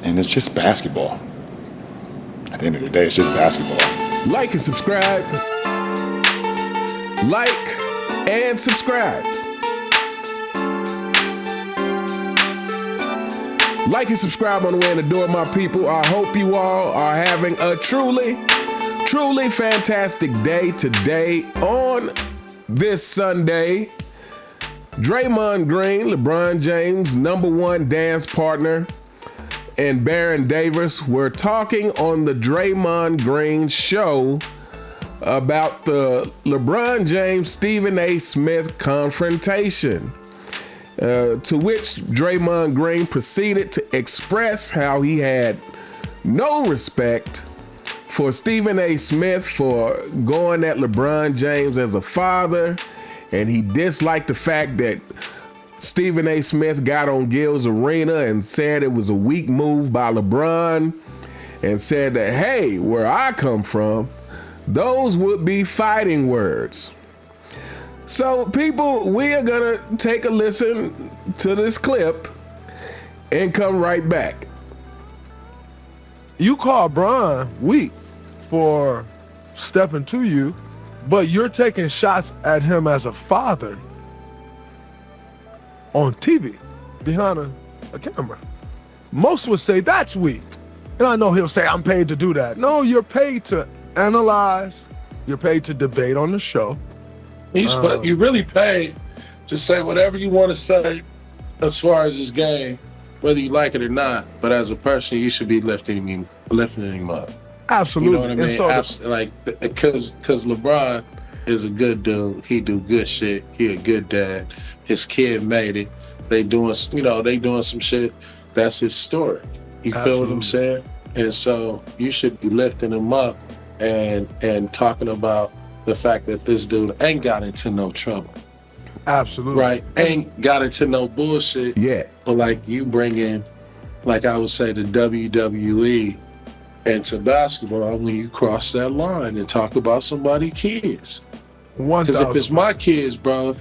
And it's just basketball. At the end of the day, it's just basketball. Like and subscribe. Like and subscribe. Like and subscribe on the way in the door, my people. I hope you all are having a truly fantastic day today on this Sunday. Draymond Green, LeBron James' #1 dance partner, and Baron Davis were talking on the Draymond Green show about the LeBron James Stephen A. Smith confrontation, to which Draymond Green proceeded to express how he had no respect for Stephen A. Smith for going at LeBron James as a father, and he disliked the fact that Stephen A. Smith got on Gil's Arena and said it was a weak move by LeBron, and said that, hey, where I come from, those would be fighting words. So, people, we are going to take a listen to this clip and come right back. You call Bron weak for stepping to you, but you're taking shots at him as a father on TV behind a camera. Most would say that's weak. And I know he'll say, I'm paid to do that. No, you're paid to analyze. You're paid to debate on the show. You really paid to say whatever you want to say as far as this game, whether you like it or not. But as a person, you should be lifting him up. Absolutely. You know what I mean? So because LeBron is a good dude. He do good shit. He a good dad. His kid made it. They doing some shit. That's his story. You feel what I'm saying? And so you should be lifting him up and talking about the fact that this dude ain't got into no trouble. Absolutely. Right? Ain't got into no bullshit. Yeah. But like you bring in, like I would say, the WWE into basketball when you cross that line and talk about somebody's kids. Because if it's my kids, bro,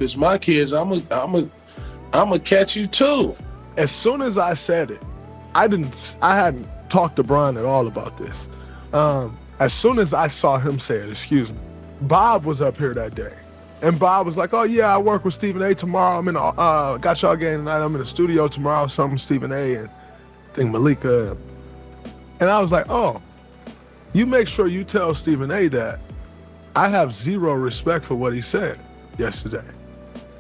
I'm a catch you too. As soon as I said it, I hadn't talked to Bron at all about this. As soon as I saw him say it, Bob was up here that day. And Bob was like, oh yeah, I work with Stephen A tomorrow. I'm in got y'all game tonight. I'm in the studio tomorrow, something Stephen A and I think Malika. And I was like, oh, you make sure you tell Stephen A that I have zero respect for what he said yesterday.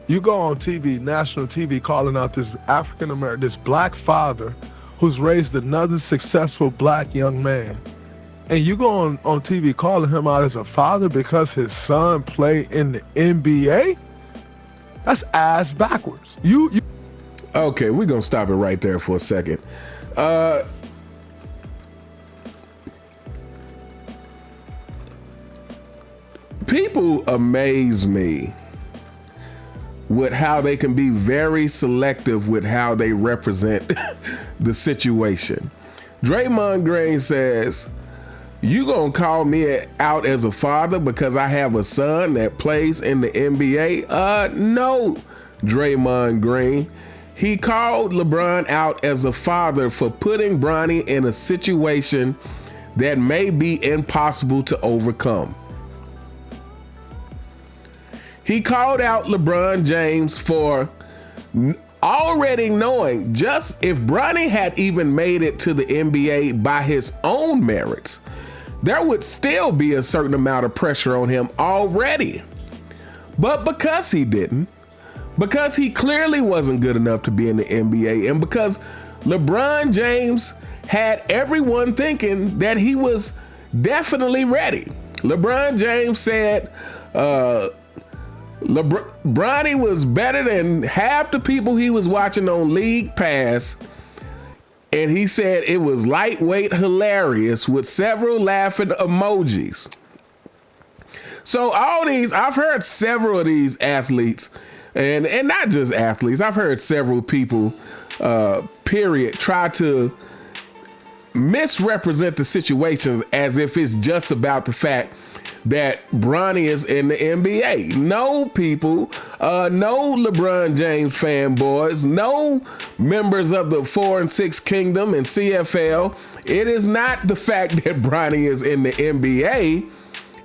You go on TV, national TV, calling out this African-American, this black father who's raised another successful black young man. And you go on TV calling him out as a father because his son played in the NBA? That's ass backwards. Okay, we're going to stop it right there for a second. People amaze me with how they can be very selective with how they represent the situation. Draymond Green says, you gonna call me out as a father because I have a son that plays in the NBA? No, Draymond Green. He called LeBron out as a father for putting Bronny in a situation that may be impossible to overcome. He called out LeBron James for already knowing just if Bronny had even made it to the NBA by his own merits, there would still be a certain amount of pressure on him already. But because he didn't, because he clearly wasn't good enough to be in the NBA, and because LeBron James had everyone thinking that he was definitely ready. LeBron James said, Bronny was better than half the people he was watching on League Pass, and he said it was lightweight hilarious with several laughing emojis. So all these, I've heard several of these athletes, and not just athletes, I've heard several people, period, try to misrepresent the situations as if it's just about the fact that Bronny is in the NBA. No, people, no LeBron James fanboys, no members of the 4 and 6 Kingdom and CFL. It is not the fact that Bronny is in the NBA.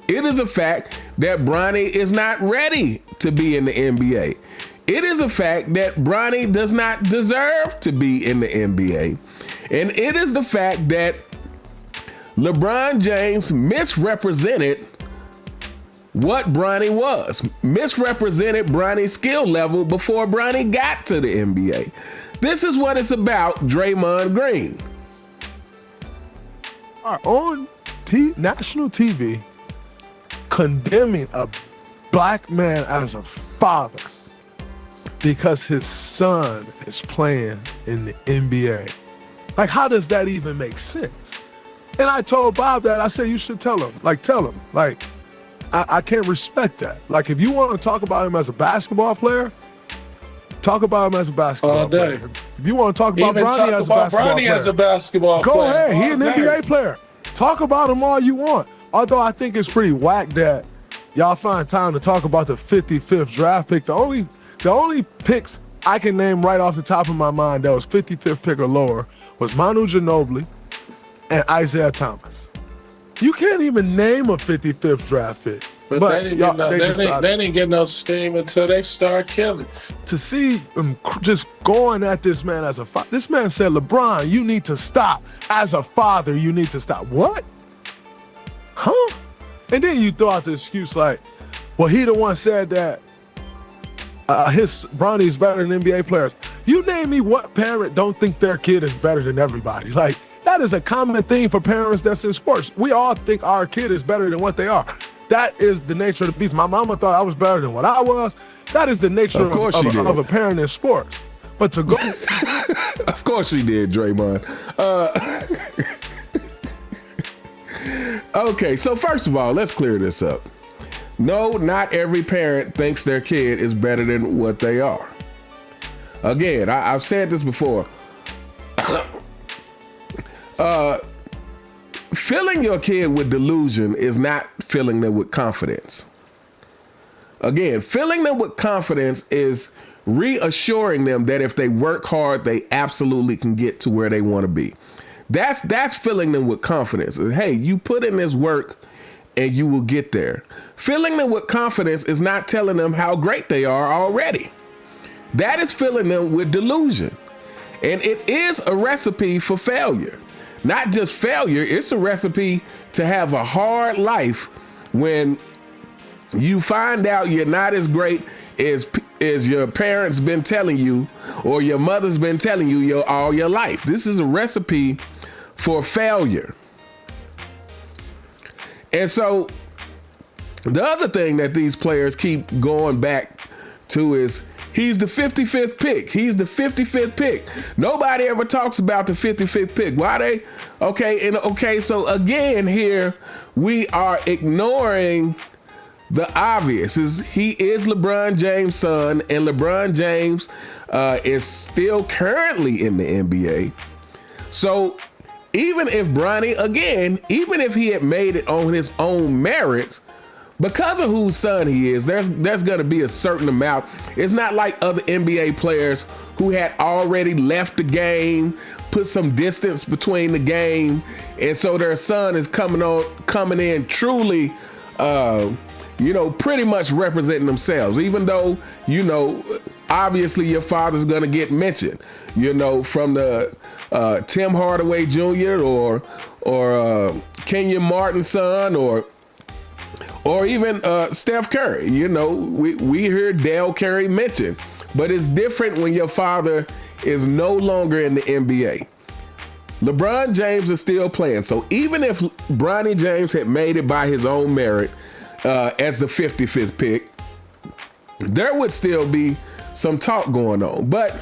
It is a fact that Bronny is not ready to be in the NBA. It is a fact that Bronny does not deserve to be in the NBA. And it is the fact that LeBron James misrepresented what Bronny was, misrepresented Bronny's skill level before Bronny got to the NBA. This is what it's about, Draymond Green. Are on national TV condemning a black man as a father because his son is playing in the NBA. Like, how does that even make sense? And I told Bob that. I said, you should tell him. Like, I can't respect that. Like, if you want to talk about him as a basketball player, talk about him as a basketball player. If you want to talk about Bronny as a basketball player, go ahead. He an NBA player. Talk about him all you want. Although I think it's pretty whack that y'all find time to talk about the 55th draft pick. The only picks I can name right off the top of my mind that was 55th pick or lower was Manu Ginobili and Isaiah Thomas. You can't even name a 55th draft pick. But they didn't get no steam until they start killing. To see him just going at this man as a father. This man said, LeBron, you need to stop. As a father, you need to stop. What? Huh? And then you throw out the excuse like, well, he the one said that Bronny's better than NBA players. You name me what parent don't think their kid is better than everybody. Like, that is a common thing for parents that's in sports. We all think our kid is better than what they are. That is the nature of the beast. My mama thought I was better than what I was. That is the nature of a parent in sports. But to go... Of course she did, Draymond. Okay, so first of all, let's clear this up. No, not every parent thinks their kid is better than what they are. Again, I've said this before. Filling your kid with delusion is not filling them with confidence. Again, filling them with confidence is reassuring them that if they work hard, they absolutely can get to where they want to be. That's filling them with confidence. Hey, you put in this work and you will get there. Filling them with confidence is not telling them how great they are already. That is filling them with delusion. And it is a recipe for failure. Not just failure, it's a recipe to have a hard life when you find out you're not as great as your parents been telling you or your mother's been telling you all your life. This is a recipe for failure. And so the other thing that these players keep going back to is he's the 55th pick. He's the 55th pick. Nobody ever talks about the 55th pick. Why they? Okay, so again here we are ignoring the obvious. He is LeBron James' son, and LeBron James is still currently in the NBA. So even if Bronny, again, even if he had made it on his own merits, because of whose son he is, there's going to be a certain amount. It's not like other NBA players who had already left the game, put some distance between the game, and so their son is coming in truly, pretty much representing themselves. Even though, obviously your father's going to get mentioned, from the Tim Hardaway Jr. or Kenyon Martin's son or even Steph Curry. We hear Dale Curry mentioned, but it's different when your father is no longer in the NBA. LeBron James is still playing. So even if Bronny James had made it by his own merit as the 55th pick, there would still be some talk going on. But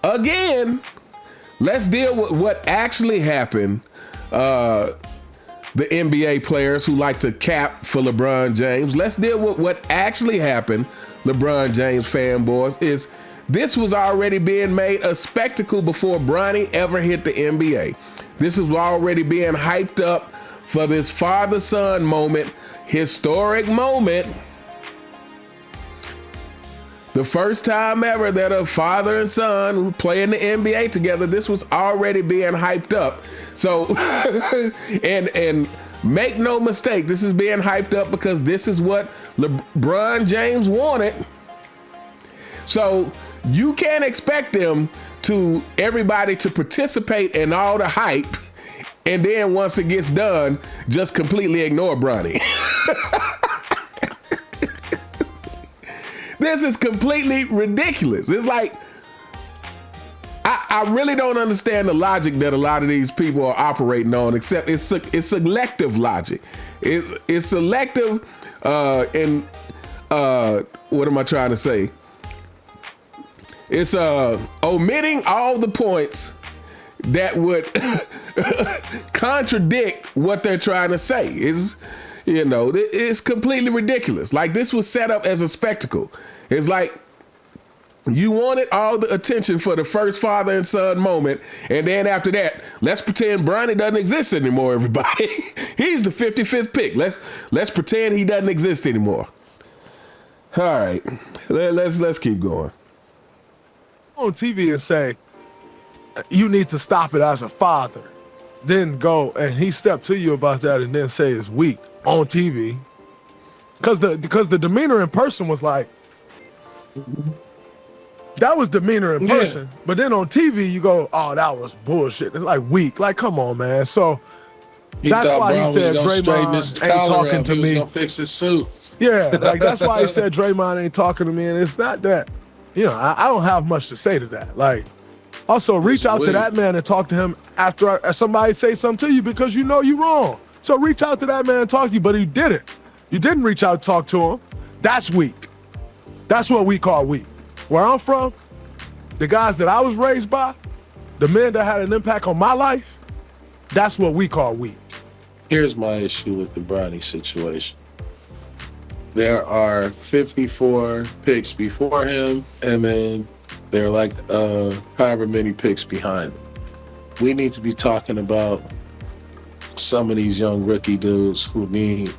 again, let's deal with what actually happened. The NBA players who like to cap for LeBron James. Let's deal with what actually happened, LeBron James fanboys, is this was already being made a spectacle before Bronny ever hit the NBA. This was already being hyped up for this father-son moment, historic moment. The first time ever that a father and son play in the NBA together, this was already being hyped up. So, and make no mistake, this is being hyped up because this is what LeBron James wanted. So you can't expect everybody to participate in all the hype, and then once it gets done, just completely ignore Bronny. This is completely ridiculous. It's like, I really don't understand the logic that a lot of these people are operating on, except it's selective logic. It's selective in what am I trying to say? It's omitting all the points that would contradict what they're trying to say. It's completely ridiculous. Like, this was set up as a spectacle. It's like you wanted all the attention for the first father and son moment, and then after that, let's pretend Bronny doesn't exist anymore, everybody. He's the 55th pick. Let's pretend he doesn't exist anymore. All right. Let's keep going. On TV and say, you need to stop it as a father. Then go and he stepped to you about that and then say it's weak on TV. Because the demeanor in person was like, that was demeanor in person. But then on TV you go, oh, that was bullshit. It's like weak. Like, come on, man. So that's why he said Draymond ain't talking to me. He was gonna fix his suit. Yeah, like that's why he said Draymond ain't talking to me. And it's not that, I don't have much to say to that. Like, also reach out to that man and talk to him after somebody say something to you because you know you're wrong. So reach out to that man and talk to you, but he didn't. You didn't reach out and talk to him. That's weak. That's what we call weak. Where I'm from, the guys that I was raised by, the men that had an impact on my life, that's what we call weak. Here's my issue with the Bronny situation. There are 54 picks before him, and then there are like however many picks behind him. We need to be talking about some of these young rookie dudes who need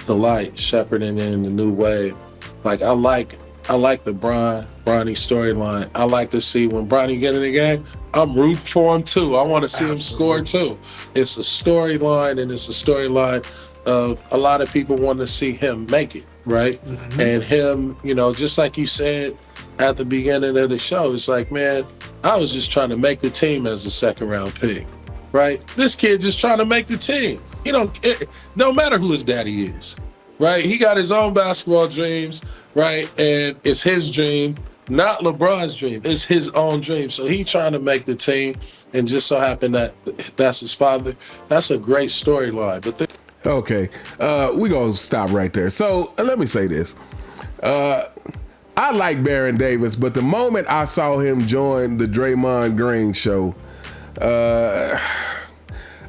the light, shepherding in the new wave. Like, I like the Bronny storyline. I like to see when Bronny get in the game, I'm rooting for him too. I want to see him score too. It's a storyline, and it's a storyline of a lot of people want to see him make it, right? Mm-hmm. And him, just like you said at the beginning of the show, it's like, man, I was just trying to make the team as a second round pick, right? This kid just trying to make the team. No matter who his daddy is, right? He got his own basketball dreams, right? And it's his dream, not LeBron's dream. It's his own dream. So he trying to make the team, and just so happened that that's his father. That's a great storyline. But okay, we're going to stop right there. So let me say this. I like Baron Davis, but the moment I saw him join the Draymond Green show,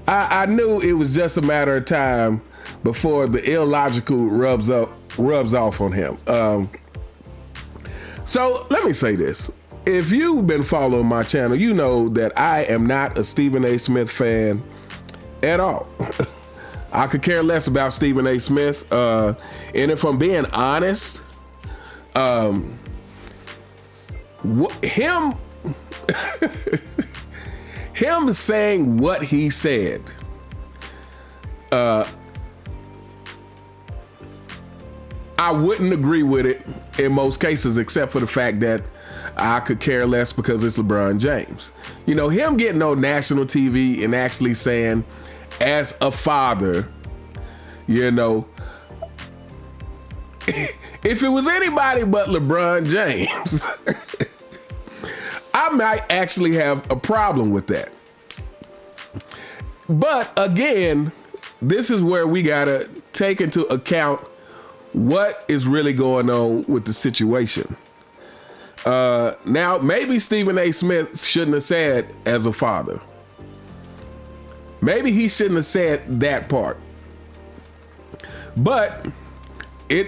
I knew it was just a matter of time before the illogical rubs off on him. So let me say this. If you've been following my channel, you know that I am not a Stephen A. Smith fan at all. I could care less about Stephen A. Smith. And if I'm being honest, him saying what he said, I wouldn't agree with it in most cases, except for the fact that I could care less because it's LeBron James. Him getting on national TV and actually saying, as a father, if it was anybody but LeBron James, I might actually have a problem with that. But again, this is where we gotta take into account what is really going on with the situation. Now, maybe Stephen A. Smith shouldn't have said as a father. Maybe he shouldn't have said that part. But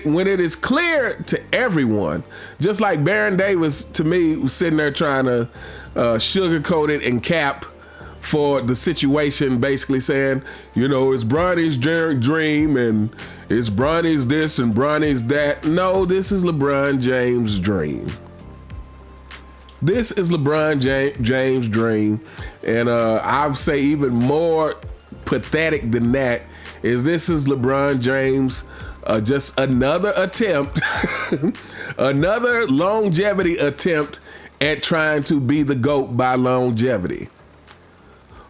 when it is clear to everyone, just like Baron Davis to me was sitting there trying to sugarcoat it and cap for the situation, basically saying, you know, it's Bronny's dream and it's Bronny's this and Bronny's that. No, this is LeBron James' dream. This is LeBron James' dream. And I'd say even more pathetic than that is this is LeBron James just another attempt, another longevity attempt at trying to be the GOAT by longevity.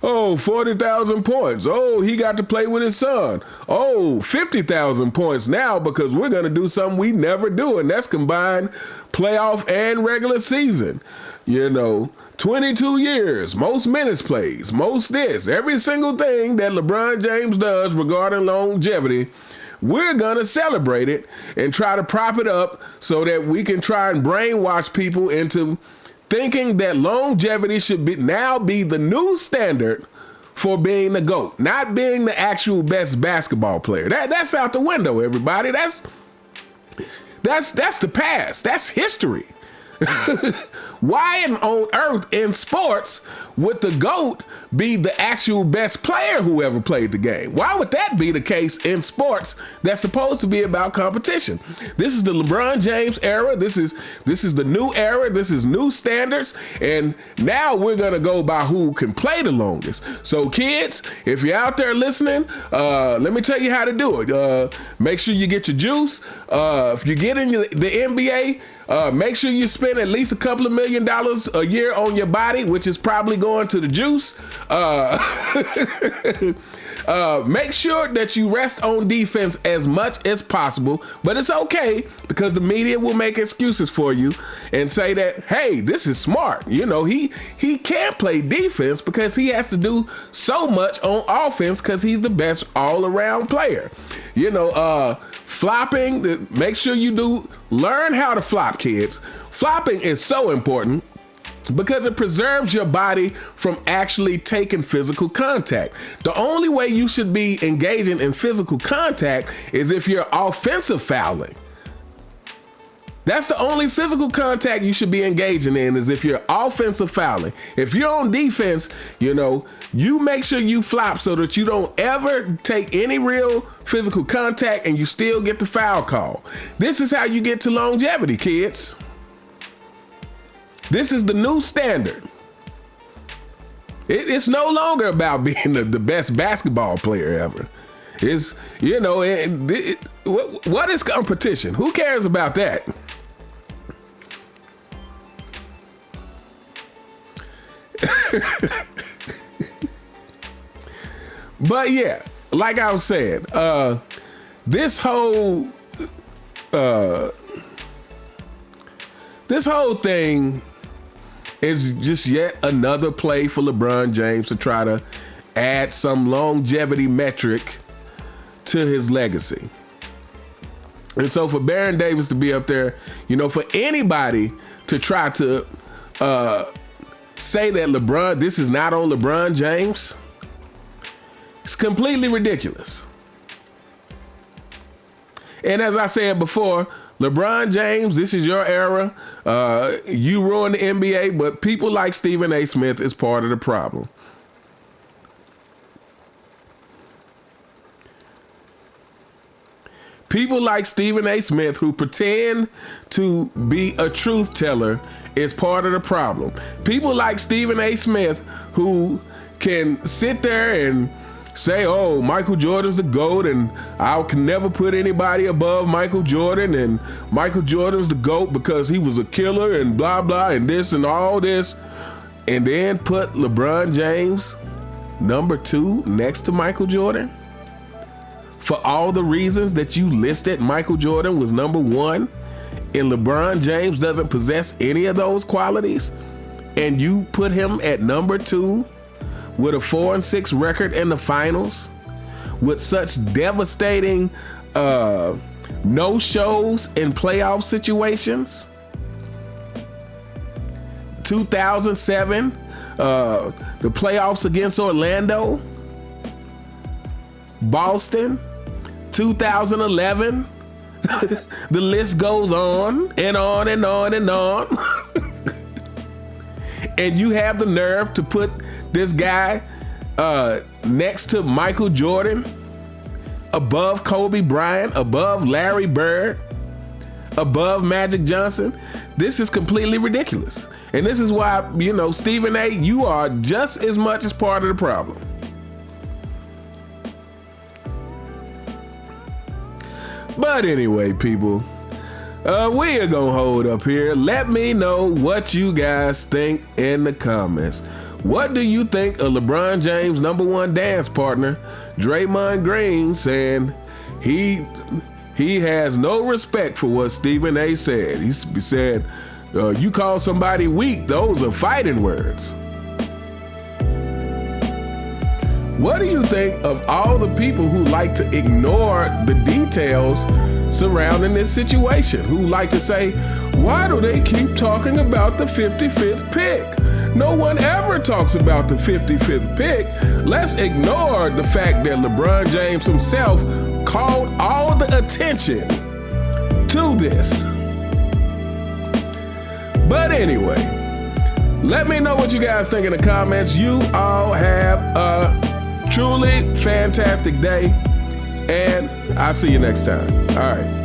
Oh, 40,000 points. Oh, he got to play with his son. Oh, 50,000 points now because we're going to do something we never do, and that's combine playoff and regular season. You know, 22 years, most minutes plays, most this, every single thing that LeBron James does regarding longevity, we're going to celebrate it and try to prop it up so that we can try and brainwash people into thinking that longevity should be the new standard for being the GOAT, not being the actual best basketball player. That's out the window, everybody. That's the past. That's history. Why on earth in sports would the GOAT be the actual best player who ever played the game? Why would that be the case in sports that's supposed to be about competition? This is the LeBron James era. This is the new era. This is new standards. And now we're going to go by who can play the longest. So kids, if you're out there listening, let me tell you how to do it. Make sure you get your juice. If you get in the NBA, make sure you spend at least a couple of $1 million a year on your body, which is probably going to the juice. Make sure that you rest on defense as much as possible, but it's okay because the media will make excuses for you and say that, hey, this is smart. You know, he can't play defense because he has to do so much on offense because he's the best all-around player. You know, flopping, make sure you learn how to flop, kids. Flopping is so important because it preserves your body from actually taking physical contact. The only way you should be engaging in physical contact is if you're offensive fouling. That's the only physical contact you should be engaging in, is if you're offensive fouling. If you're on defense, you know, you make sure you flop so that you don't ever take any real physical contact and you still get the foul call. This is how you get to longevity, kids. This is the new standard. It's no longer about being the best basketball player ever. It's, you know, what is competition? Who cares about that? But yeah, like I was saying, this whole thing is just yet another play for LeBron James to try to add some longevity metric to his legacy. And so for Baron Davis to be up there, you know, for anybody to try to say that this is not on LeBron James, it's completely ridiculous. And as I said before, LeBron James, this is your era. You ruined the NBA, but people like Stephen A. Smith is part of the problem. People like Stephen A. Smith who pretend to be a truth teller is part of the problem. People like Stephen A. Smith who can sit there and say, oh, Michael Jordan's the GOAT and I can never put anybody above Michael Jordan, and Michael Jordan's the GOAT because he was a killer and blah, blah, and this and all this, and then put LeBron James number 2 next to Michael Jordan? For all the reasons that you listed, Michael Jordan was number 1 and LeBron James doesn't possess any of those qualities, and you put him at number 2 with a 4-6 record in the finals, with such devastating no-shows in playoff situations. 2007, the playoffs against Orlando, Boston, 2011, the list goes on and on and on and on. And you have the nerve to put this guy next to Michael Jordan, above Kobe Bryant, above Larry Bird, above Magic Johnson. This is completely ridiculous. And this is why, Stephen A., you are just as much as part of the problem. But anyway, people, we are gonna hold up here. Let me know what you guys think in the comments. What do you think of LeBron James' #1 dance partner, Draymond Green, saying he has no respect for what Stephen A. said? He said, you call somebody weak, those are fighting words. What do you think of all the people who like to ignore the details surrounding this situation? Who like to say, why do they keep talking about the 55th pick? No one ever talks about the 55th pick. Let's ignore the fact that LeBron James himself called all the attention to this. But anyway, let me know what you guys think in the comments. You all have a truly fantastic day, and I'll see you next time. All right.